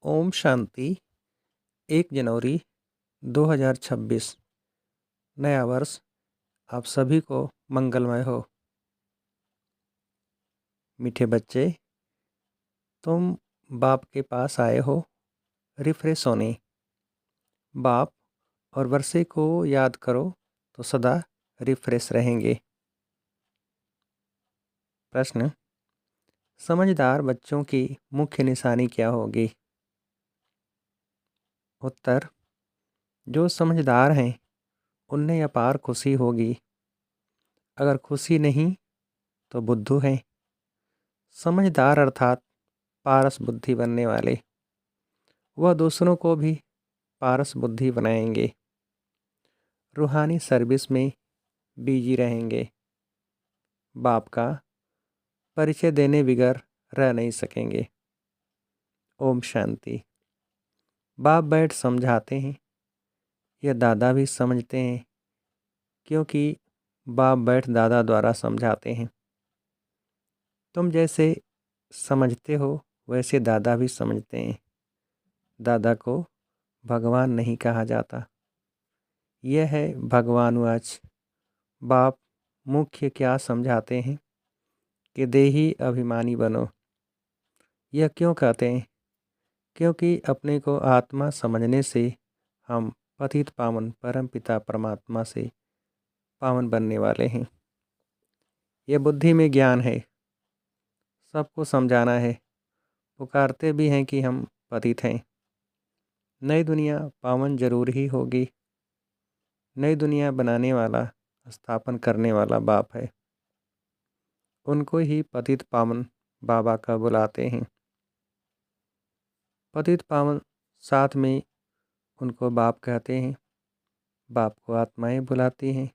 ओम शांति। 1 जनवरी 2026 नया वर्ष आप सभी को मंगलमय हो। मीठे बच्चे, तुम बाप के पास आए हो रिफ्रेश होने। बाप और वर्षे को याद करो तो सदा रिफ्रेश रहेंगे। प्रश्न: समझदार बच्चों की मुख्य निशानी क्या होगी? उत्तर: जो समझदार हैं उन्हें अपार खुशी होगी। अगर खुशी नहीं तो बुद्धू हैं। समझदार अर्थात पारस बुद्धि बनने वाले, वह दूसरों को भी पारस बुद्धि बनाएंगे। रूहानी सर्विस में बिजी रहेंगे। बाप का परिचय देने बिगर रह नहीं सकेंगे। ओम शांति। बाप बैठ समझाते हैं, यह दादा भी समझते हैं, क्योंकि बाप बैठ दादा द्वारा समझाते हैं। तुम जैसे समझते हो वैसे दादा भी समझते हैं। दादा को भगवान नहीं कहा जाता। यह है भगवानुवाच। बाप मुख्य क्या समझाते हैं कि देही अभिमानी बनो। यह क्यों कहते हैं? क्योंकि अपने को आत्मा समझने से हम पतित पावन परम पिता परमात्मा से पावन बनने वाले हैं। यह बुद्धि में ज्ञान है। सबको समझाना है। पुकारते भी हैं कि हम पतित हैं। नई दुनिया पावन जरूर ही होगी। नई दुनिया बनाने वाला, स्थापन करने वाला बाप है। उनको ही पतित पावन बाबा का बुलाते हैं। पतित पावन साथ में उनको बाप कहते हैं। बाप को आत्माएं बुलाती हैं,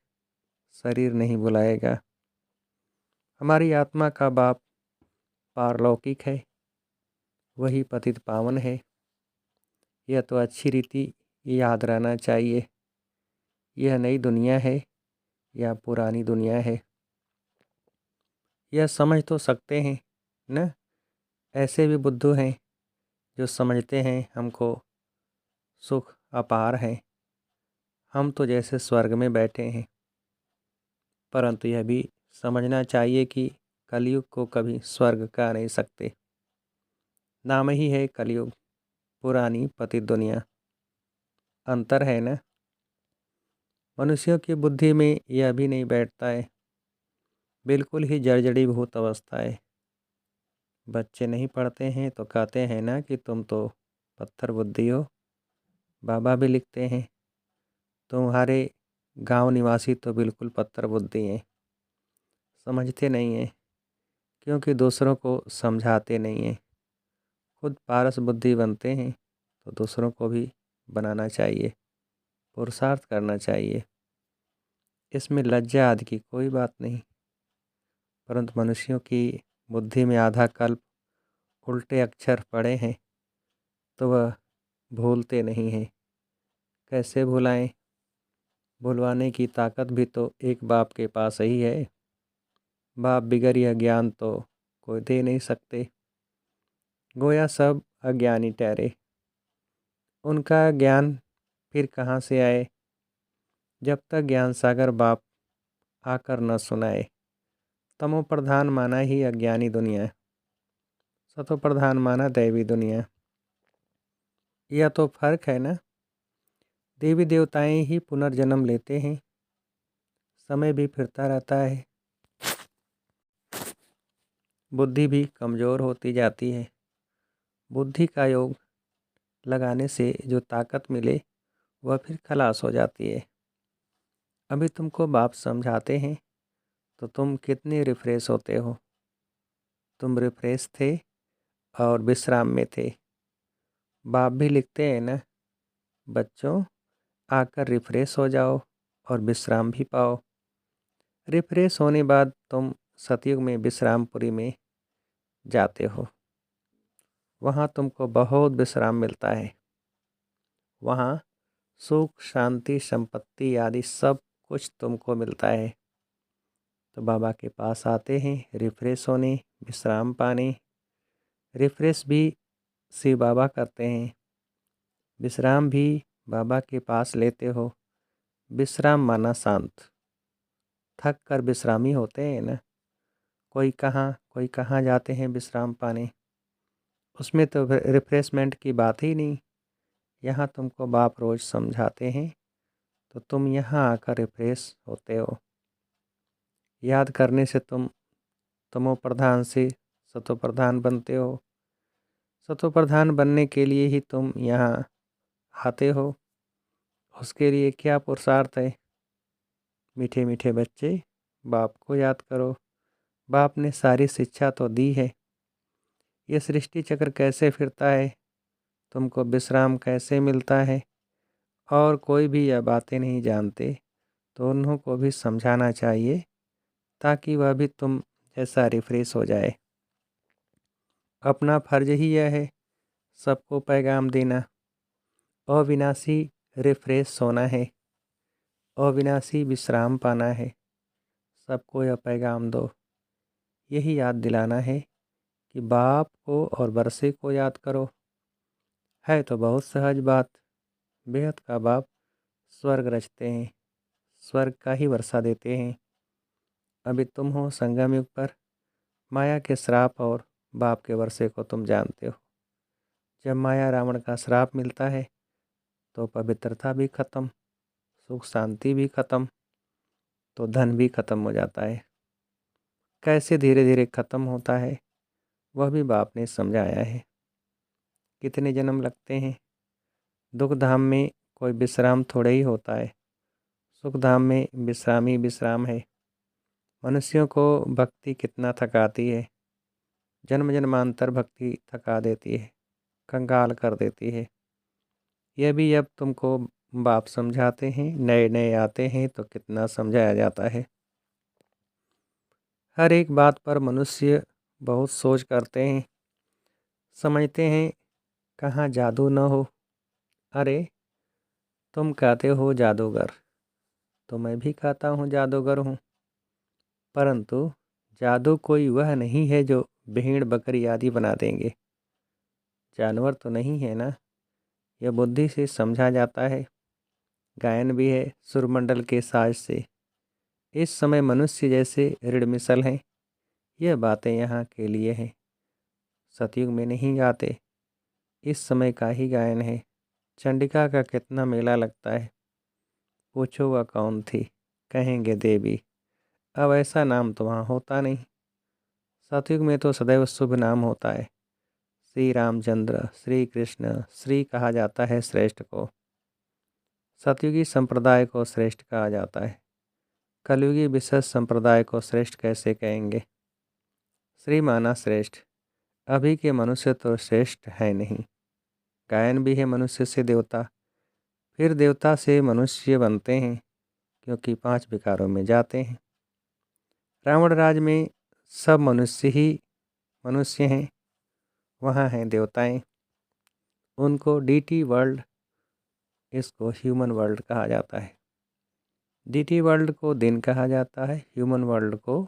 शरीर नहीं बुलाएगा। हमारी आत्मा का बाप पारलौकिक है, वही पतित पावन है। यह तो अच्छी रीति याद रहना चाहिए। यह नई दुनिया है या पुरानी दुनिया है, यह समझ तो सकते हैं न। ऐसे भी बुद्धू हैं जो समझते हैं हमको सुख अपार है। हम तो जैसे स्वर्ग में बैठे हैं। परंतु यह भी समझना चाहिए कि कलयुग को कभी स्वर्ग कह नहीं सकते। नाम ही है कलयुग, पुरानी पतित दुनिया। अंतर है न। मनुष्यों की बुद्धि में यह भी नहीं बैठता है। बिल्कुल ही जड़जड़ी भूत अवस्था है। बच्चे नहीं पढ़ते हैं तो कहते हैं ना कि तुम तो पत्थर बुद्धि हो। बाबा भी लिखते हैं, तुम्हारे गांव निवासी तो बिल्कुल पत्थर बुद्धि हैं। समझते नहीं हैं, क्योंकि दूसरों को समझाते नहीं हैं। खुद पारस बुद्धि बनते हैं तो दूसरों को भी बनाना चाहिए, पुरुषार्थ करना चाहिए। इसमें लज्जा आदि की कोई बात नहीं। परंतु मनुष्यों की बुद्धि में आधा कल्प उल्टे अक्षर पड़े हैं तो वह भूलते नहीं हैं। कैसे भुलाएं? भुलवाने की ताकत भी तो एक बाप के पास ही है। बाप बिगर यह ज्ञान तो कोई दे नहीं सकते। गोया सब अज्ञानी ठहरे। उनका ज्ञान फिर कहाँ से आए? जब तक ज्ञान सागर बाप आकर न सुनाए। तमो प्रधान माना ही अज्ञानी दुनिया, सतो प्रधान माना दैवी दुनिया। यह तो फर्क है ना। देवी देवताएं ही पुनर्जन्म लेते हैं। समय भी फिरता रहता है। बुद्धि भी कमज़ोर होती जाती है। बुद्धि का योग लगाने से जो ताकत मिले वह फिर खलास हो जाती है। अभी तुमको बाप समझाते हैं तो तुम कितने रिफ्रेश होते हो। तुम रिफ्रेश थे और विश्राम में थे। बाप भी लिखते हैं ना, बच्चों आकर रिफ्रेश हो जाओ और विश्राम भी पाओ। रिफ्रेश होने बाद तुम सतयुग में विश्रामपुरी में जाते हो। वहाँ तुमको बहुत विश्राम मिलता है। वहाँ सुख शांति संपत्ति आदि सब कुछ तुमको मिलता है। तो बाबा के पास आते हैं रिफ्रेश होने, विश्राम पाने। रिफ्रेश भी शिव बाबा करते हैं। विश्राम भी बाबा के पास लेते हो। विश्राम माना शांत। थक कर विश्रामी होते हैं ना। कोई कहाँ जाते हैं विश्राम पाने। उसमें तो रिफ्रेशमेंट की बात ही नहीं। यहाँ तुमको बाप रोज़ समझाते हैं तो तुम यहाँ आकर रिफ्रेश होते हो। याद करने से तुम तमो प्रधान से सतो प्रधान बनते हो। सतो प्रधान बनने के लिए ही तुम यहाँ आते हो। उसके लिए क्या पुरुषार्थ है। मीठे मीठे बच्चे, बाप को याद करो। बाप ने सारी शिक्षा तो दी है। ये सृष्टि चक्र कैसे फिरता है, तुमको विश्राम कैसे मिलता है, और कोई भी यह बातें नहीं जानते तो उन्हों को भी समझाना चाहिए ताकि वह भी तुम जैसा रिफ्रेश हो जाए। अपना फर्ज ही यह है सबको पैगाम देना। अविनाशी रिफ्रेश होना है। अविनाशी विश्राम पाना है। सबको यह पैगाम दो। यही याद दिलाना है कि बाप को और बरसे को याद करो। है तो बहुत सहज बात। बेहद का बाप स्वर्ग रचते हैं, स्वर्ग का ही वर्षा देते हैं। अभी तुम हो संगम युग पर। माया के श्राप और बाप के वर्षे को तुम जानते हो। जब माया रावण का श्राप मिलता है तो पवित्रता भी खत्म, सुख शांति भी खत्म, तो धन भी खत्म हो जाता है। कैसे धीरे धीरे खत्म होता है वह भी बाप ने समझाया है। कितने जन्म लगते हैं। दुख धाम में कोई विश्राम थोड़े ही होता है। सुख धाम में विश्राम ही विश्राम है। मनुष्यों को भक्ति कितना थकाती है। जन्म जन्मांतर भक्ति थका देती है, कंगाल कर देती है। यह भी अब तुमको बाप समझाते हैं। नए नए आते हैं तो कितना समझाया जाता है। हर एक बात पर मनुष्य बहुत सोच करते हैं। समझते हैं कहाँ जादू न हो। अरे तुम कहते हो जादूगर, तो मैं भी कहता हूँ जादूगर हूँ। परंतु जादू कोई वह नहीं है जो भेड़ बकरी आदि बना देंगे। जानवर तो नहीं है ना। यह बुद्धि से समझा जाता है। गायन भी है सुरमंडल के साज से। इस समय मनुष्य जैसे ऋण मिसल हैं। यह बातें यहाँ के लिए हैं। सतयुग में नहीं गाते। इस समय का ही गायन है। चंडिका का कितना मेला लगता है। पूछो वह कौन थी, कहेंगे देवी। अब ऐसा नाम तो वहाँ होता नहीं। सतयुग में तो सदैव शुभ नाम होता है। श्री रामचंद्र, श्री कृष्ण, श्री कहा जाता है श्रेष्ठ को। सतयुगी संप्रदाय को श्रेष्ठ कहा जाता है। कलयुगी विशेष संप्रदाय को श्रेष्ठ कैसे कहेंगे। श्री माना श्रेष्ठ। अभी के मनुष्य तो श्रेष्ठ है नहीं। गायन भी है मनुष्य से देवता, फिर देवता से मनुष्य बनते हैं क्योंकि 5 विकारों में जाते हैं। रावण राज में सब मनुष्य ही मनुष्य हैं। वहाँ हैं देवताएं। उनको डीटी वर्ल्ड, इसको ह्यूमन वर्ल्ड कहा जाता है। डीटी वर्ल्ड को दिन कहा जाता है, ह्यूमन वर्ल्ड को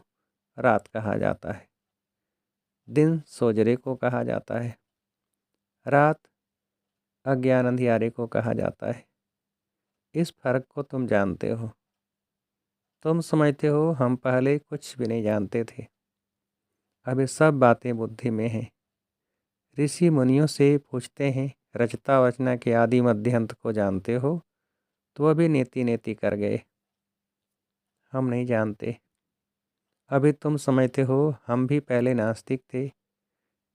रात कहा जाता है। दिन सोजरे को कहा जाता है, रात अज्ञान अंधियारे को कहा जाता है। इस फर्क को तुम जानते हो। तुम समझते हो हम पहले कुछ भी नहीं जानते थे। अब ये सब बातें बुद्धि में हैं। ऋषि मुनियों से पूछते हैं रचता वचना के आदि मध्य अंत को जानते हो, तो अभी नेति नेति कर गए। हम नहीं जानते। अभी तुम समझते हो हम भी पहले नास्तिक थे,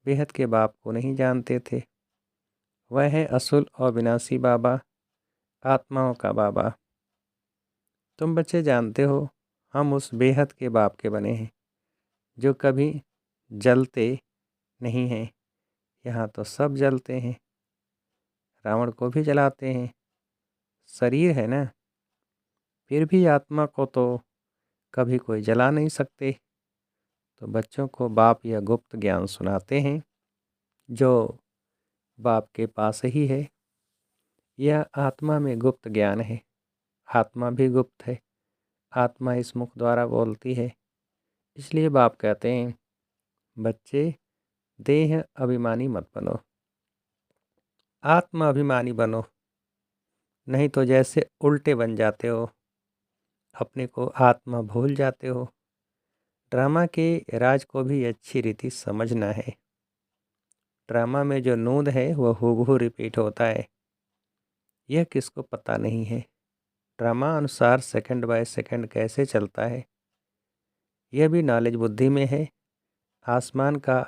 बेहद के बाप को नहीं जानते थे। वह है असुल और विनाशी बाबा, आत्माओं का बाबा। तुम बच्चे जानते हो हम उस बेहद के बाप के बने हैं जो कभी जलते नहीं हैं। यहाँ तो सब जलते हैं। रावण को भी जलाते हैं। शरीर है ना, फिर भी आत्मा को तो कभी कोई जला नहीं सकते। तो बच्चों को बाप यह गुप्त ज्ञान सुनाते हैं जो बाप के पास ही है। यह आत्मा में गुप्त ज्ञान है। आत्मा भी गुप्त है। आत्मा इस मुख द्वारा बोलती है। इसलिए बाप कहते हैं बच्चे देह अभिमानी मत बनो। आत्माभिमानी बनो, नहीं तो जैसे उल्टे बन जाते हो, अपने को आत्मा भूल जाते हो। ड्रामा के राज को भी अच्छी रीति समझना है। ड्रामा में जो नूद है वह हूबहू रिपीट होता है, यह किसको पता नहीं है। ड्रामा अनुसार सेकंड बाय सेकंड कैसे चलता है, यह भी नॉलेज बुद्धि में है। आसमान का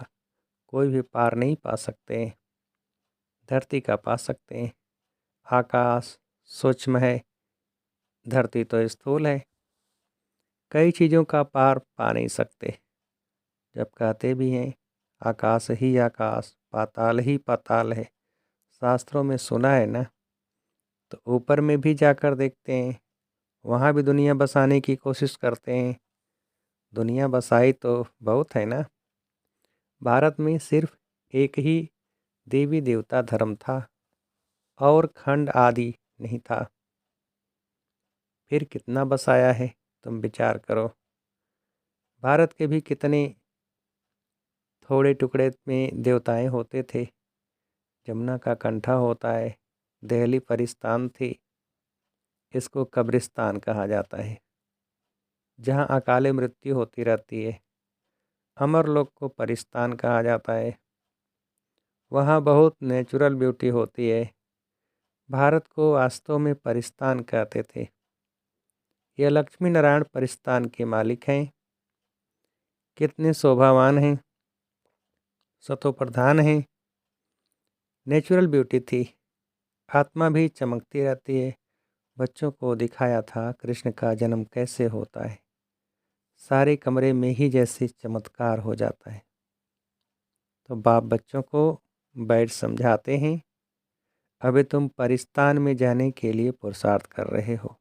कोई भी पार नहीं पा सकते, धरती का पा सकते हैं। आकाश सूक्ष्म है, धरती तो स्थूल है। कई चीज़ों का पार पा नहीं सकते। जब कहते भी हैं आकाश ही आकाश, पाताल ही पाताल है, शास्त्रों में सुना है ना। तो ऊपर में भी जाकर देखते हैं, वहाँ भी दुनिया बसाने की कोशिश करते हैं। दुनिया बसाई तो बहुत है ना। भारत में सिर्फ एक ही देवी देवता धर्म था और खंड आदि नहीं था। फिर कितना बसाया है, तुम विचार करो। भारत के भी कितने थोड़े टुकड़े में देवताएं होते थे। जमुना का कंठा होता है, दिल्ली परिस्तान थी, इसको कब्रिस्तान कहा जाता है, जहाँ अकाले मृत्यु होती रहती है। अमरलोक को परिस्तान कहा जाता है, वहाँ बहुत नेचुरल ब्यूटी होती है। भारत को वास्तव में परिस्तान कहते थे। यह लक्ष्मी नारायण परिस्तान के मालिक हैं। कितने शोभावान हैं, सतोप्रधान हैं। नेचुरल ब्यूटी थी, आत्मा भी चमकती रहती है। बच्चों को दिखाया था कृष्ण का जन्म कैसे होता है, सारे कमरे में ही जैसे चमत्कार हो जाता है। तो बाप बच्चों को बैठ समझाते हैं, अभी तुम परिस्तान में जाने के लिए पुरुषार्थ कर रहे हो।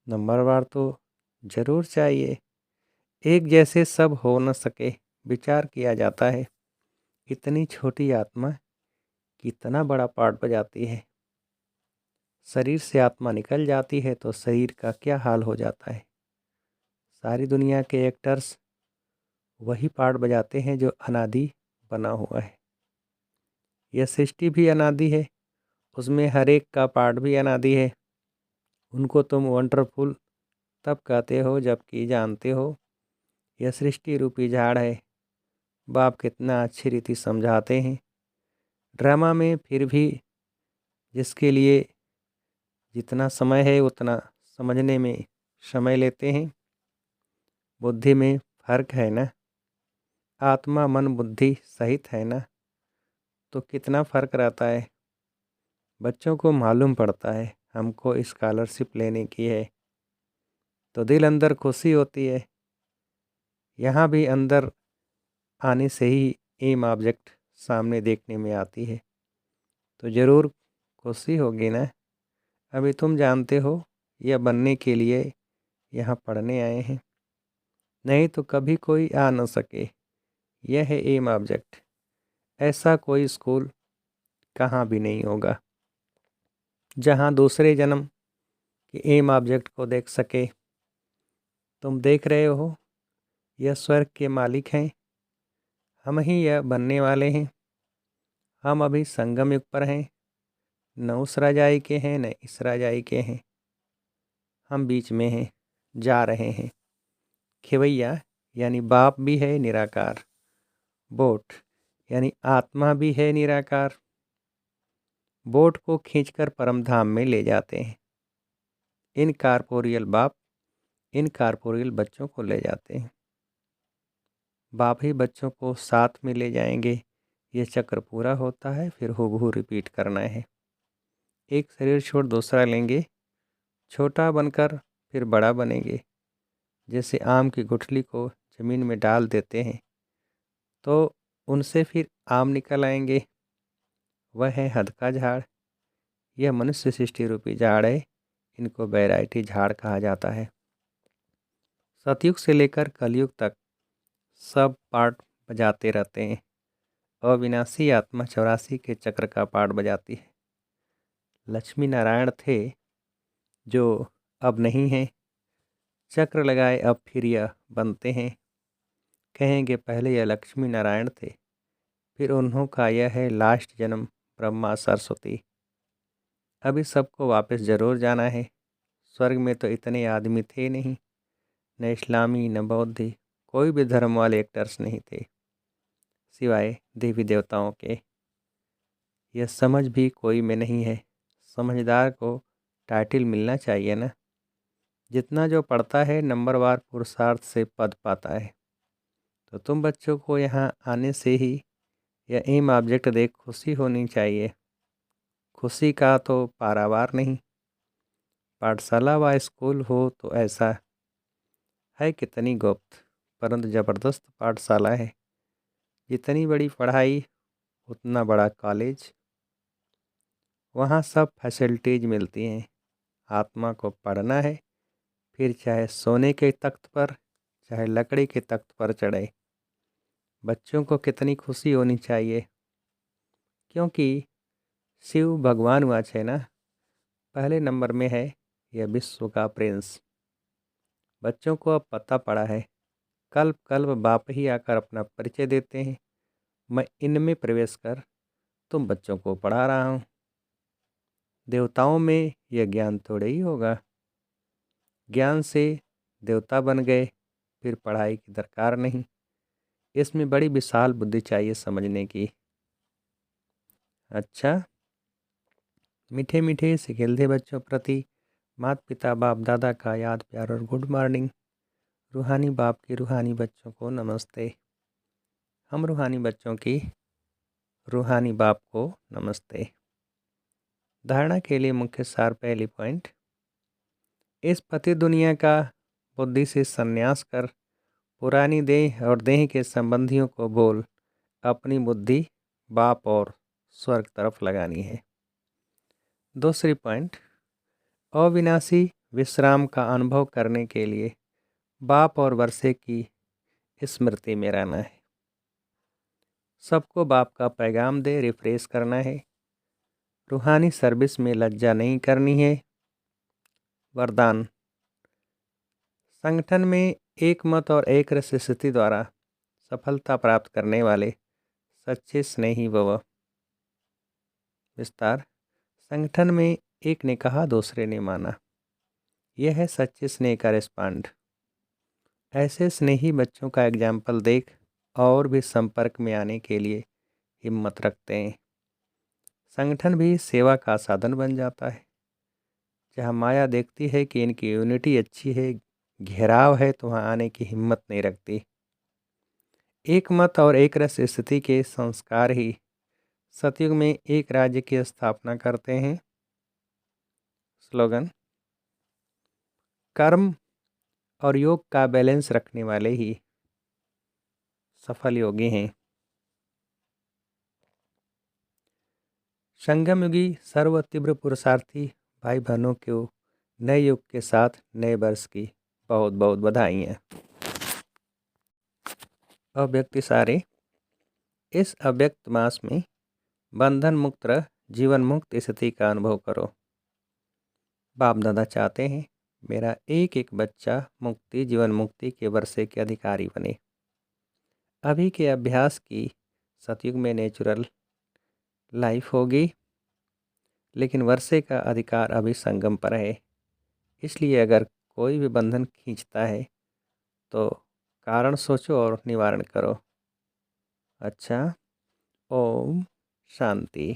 नंबरवार तो जरूर चाहिए। एक जैसे सब हो न सके, विचार किया जाता है। इतनी छोटी आत्मा कितना बड़ा पार्ट बजाती है। शरीर से आत्मा निकल जाती है तो शरीर का क्या हाल हो जाता है। सारी दुनिया के एक्टर्स वही पार्ट बजाते हैं जो अनादि बना हुआ है। यह सृष्टि भी अनादि है, उसमें हर एक का पार्ट भी अनादि है। उनको तुम वंडरफुल तब कहते हो जबकि जानते हो यह सृष्टि रूपी झाड़ है। बाप कितना अच्छी रीति समझाते हैं। ड्रामा में फिर भी जिसके लिए जितना समय है उतना समझने में समय लेते हैं। बुद्धि में फर्क है ना, आत्मा मन बुद्धि सहित है ना, तो कितना फ़र्क रहता है। बच्चों को मालूम पड़ता है हमको स्कॉलरशिप लेने की है, तो दिल अंदर खुशी होती है। यहाँ भी अंदर आने से ही एम ऑब्जेक्ट सामने देखने में आती है, तो ज़रूर खुशी होगी ना। अभी तुम जानते हो यह बनने के लिए यहाँ पढ़ने आए हैं, नहीं तो कभी कोई आ न सके। यह है एम ऑब्जेक्ट। ऐसा कोई स्कूल कहाँ भी नहीं होगा जहाँ दूसरे जन्म के एम ऑब्जेक्ट को देख सके। तुम देख रहे हो यह स्वर्ग के मालिक हैं, हम ही यह बनने वाले हैं। हम अभी संगम युग पर हैं, न उस राजाई के हैं न इस राजाई के हैं। हम बीच में हैं, जा रहे हैं। खेवैया यानी बाप भी है निराकार, बोट यानी आत्मा भी है निराकार। बोट को खींचकर परम धाम में ले जाते हैं। इन कारपोरियल बाप इन कारपोरियल बच्चों को ले जाते हैं। बाप ही बच्चों को साथ में ले जाएंगे। यह चक्र पूरा होता है, फिर हूबहू रिपीट करना है। एक शरीर छोड़ दूसरा लेंगे, छोटा बनकर फिर बड़ा बनेंगे। जैसे आम की गुठली को ज़मीन में डाल देते हैं तो उनसे फिर आम निकल आएंगे, वह है हद का झाड़। यह मनुष्य सृष्टि रूपी झाड़ है, इनको वैरायटी झाड़ कहा जाता है। सतयुग से लेकर कलयुग तक सब पार्ट बजाते रहते हैं। अविनाशी आत्मा 84 के चक्र का पार्ट बजाती है। लक्ष्मी नारायण थे जो अब नहीं हैं, चक्र लगाए अब फिर यह बनते हैं। कहेंगे पहले यह लक्ष्मी नारायण थे, फिर उन्हों का यह है लास्ट जन्म ब्रह्मा सरस्वती। अभी सबको वापस ज़रूर जाना है। स्वर्ग में तो इतने आदमी थे नहीं, न इस्लामी न बौद्ध, कोई भी धर्म वाले एक्टर्स नहीं थे सिवाय देवी देवताओं के। यह समझ भी कोई में नहीं है। समझदार को टाइटल मिलना चाहिए ना। जितना जो पढ़ता है नंबरवार पुरुषार्थ से पद पाता है। तो तुम बच्चों को यहाँ आने से ही यह एम ऑब्जेक्ट देख खुशी होनी चाहिए। खुशी का तो पारावार नहीं। पाठशाला व स्कूल हो तो ऐसा है कितनी गुप्त परंतु ज़बरदस्त पाठशाला है। जितनी बड़ी पढ़ाई उतना बड़ा कॉलेज। वहाँ सब फैसिलिटीज़ मिलती हैं। आत्मा को पढ़ना है, फिर चाहे सोने के तख्त पर चाहे लकड़ी के तख्त पर चढ़े। बच्चों को कितनी खुशी होनी चाहिए, क्योंकि शिव भगवान वाच है ना। पहले नंबर में है यह विश्व का प्रिंस। बच्चों को अब पता पड़ा है। कल्प कल्प बाप ही आकर अपना परिचय देते हैं। मैं इनमें प्रवेश कर तुम बच्चों को पढ़ा रहा हूँ। देवताओं में यह ज्ञान थोड़े ही होगा। ज्ञान से देवता बन गए, फिर पढ़ाई की दरकार नहीं। इसमें बड़ी विशाल बुद्धि चाहिए समझने की। अच्छा, मीठे मीठे से खिलते बच्चों प्रति माता पिता बाप दादा का याद प्यार और गुड मॉर्निंग। रूहानी बाप के रूहानी बच्चों को नमस्ते। हम रूहानी बच्चों की रूहानी बाप को नमस्ते। धारणा के लिए मुख्य सार। पहली पॉइंट, इस पति दुनिया का बुद्धि से संन्यास कर पुरानी देह और देह के संबंधियों को बोल अपनी बुद्धि बाप और स्वर्ग तरफ लगानी है। दूसरी पॉइंट, अविनाशी विश्राम का अनुभव करने के लिए बाप और वर्षे की स्मृति में रहना है। सबको बाप का पैगाम दे रिफ्रेश करना है। रूहानी सर्विस में लज्जा नहीं करनी है। वरदान, संगठन में एक मत और एक रस स्थिति द्वारा सफलता प्राप्त करने वाले सच्चे स्नेही भव। विस्तार, संगठन में एक ने कहा दूसरे ने माना। यह है सच्चे स्नेह का रिस्पांड। ऐसे स्नेही बच्चों का एग्जाम्पल देख और भी संपर्क में आने के लिए हिम्मत रखते हैं। संगठन भी सेवा का साधन बन जाता है। जहाँ माया देखती है कि इनकी यूनिटी अच्छी है, घेराव है, तो वहाँ आने की हिम्मत नहीं रखती। एक मत और एक रस स्थिति के संस्कार ही सतयुग में एक राज्य की स्थापना करते हैं। स्लोगन, कर्म और योग का बैलेंस रखने वाले ही सफल योगी हैं। संगम युगी सर्व तीव्र पुरुषार्थी भाई बहनों को नए युग के साथ नए वर्ष की बहुत बहुत बधाइयाँ। अव्यक्त सारे, इस अव्यक्त मास में बंधन मुक्त रह जीवन मुक्त स्थिति का अनुभव करो। बाप दादा चाहते हैं मेरा एक एक बच्चा मुक्ति जीवन मुक्ति के वर्षे के अधिकारी बने। अभी के अभ्यास की सतयुग में नेचुरल लाइफ होगी, लेकिन वर्षे का अधिकार अभी संगम पर है। इसलिए अगर कोई भी बंधन खींचता है तो कारण सोचो और निवारण करो। अच्छा, ओम शांति।